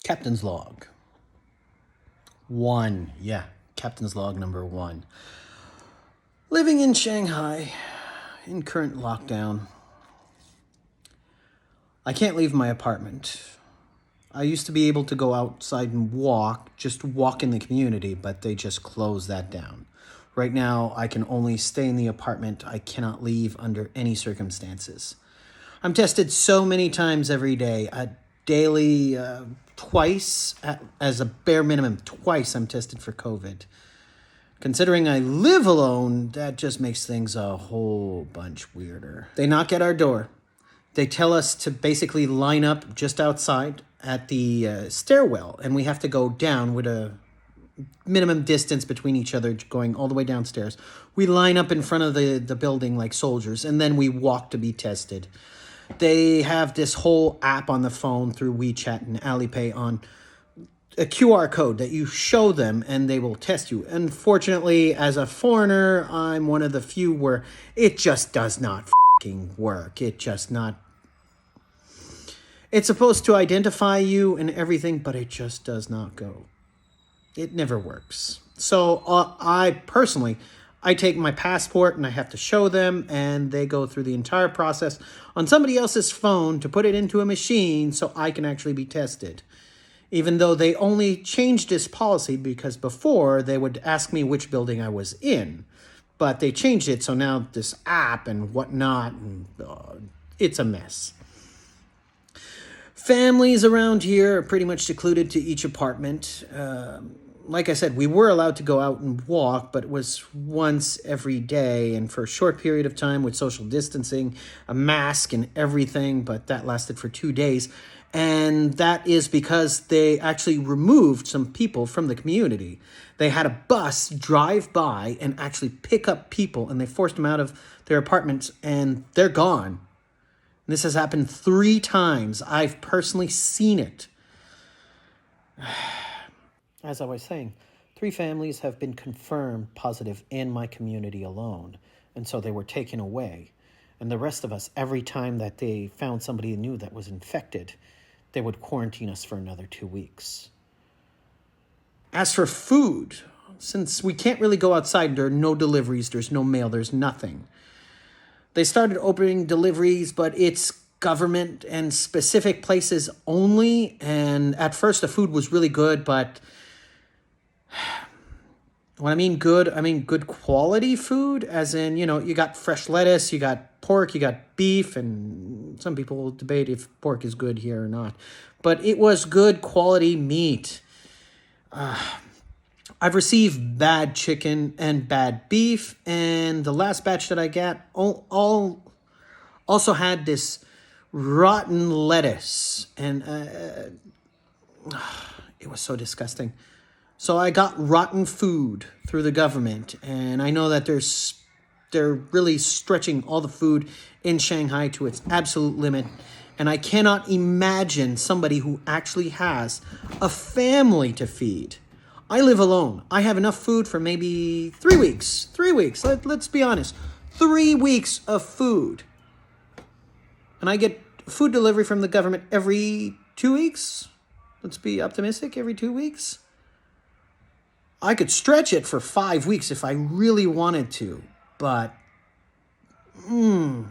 Captain's log. 1. Yeah, Captain's log number 1. Living in Shanghai, in current lockdown. I can't leave my apartment. I used to be able to go outside and just walk in the community, but they just closed that down. Right now, I can only stay in the apartment. I cannot leave under any circumstances. I'm tested so many times every day, daily, twice, as a bare minimum, twice I'm tested for COVID. Considering I live alone, that just makes things a whole bunch weirder. They knock at our door. They tell us to basically line up just outside at the stairwell, and we have to go down with a minimum distance between each other, going all the way downstairs. We line up in front of the building like soldiers, and then we walk to be tested. They have this whole app on the phone through WeChat and Alipay on a QR code that you show them and they will test you. Unfortunately, as a foreigner, I'm one of the few where it just does not work. It's supposed to identify you and everything, but it just does not go. It never works. So I take my passport and I have to show them, and they go through the entire process on somebody else's phone to put it into a machine so I can actually be tested. Even though they only changed this policy because before they would ask me which building I was in. But they changed it, so now this app and whatnot, and it's a mess. Families around here are pretty much secluded to each apartment. Like I said, we were allowed to go out and walk, but it was once every day and for a short period of time with social distancing, a mask and everything, but that lasted for 2 days. And that is because they actually removed some people from the community. They had a bus drive by and actually pick up people, and they forced them out of their apartments, and they're gone. And this has happened 3 times. I've personally seen it. As I was saying, 3 families have been confirmed positive in my community alone, and so they were taken away. And the rest of us, every time that they found somebody new that was infected, they would quarantine us for another 2 weeks. As for food, since we can't really go outside, there are no deliveries, there's no mail, there's nothing. They started opening deliveries, but it's government and specific places only. And at first the food was really good, but when I mean good quality food, as in, you got fresh lettuce, you got pork, you got beef, and some people will debate if pork is good here or not. But it was good quality meat. I've received bad chicken and bad beef, and the last batch that I got all also had this rotten lettuce, and it was so disgusting. So I got rotten food through the government, and I know that they're really stretching all the food in Shanghai to its absolute limit, and I cannot imagine somebody who actually has a family to feed. I live alone. I have enough food for maybe 3 weeks. 3 weeks. Let's be honest. 3 weeks of food. And I get food delivery from the government every 2 weeks. Let's be optimistic. Every 2 weeks. I could stretch it for 5 weeks if I really wanted to. But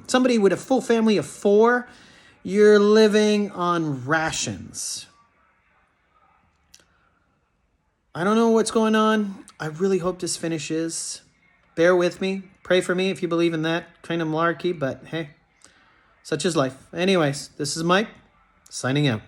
somebody with a full family of 4, you're living on rations. I don't know what's going on. I really hope this finishes. Bear with me. Pray for me if you believe in that kind of malarkey. But hey, such is life. Anyways, this is Mike, signing out.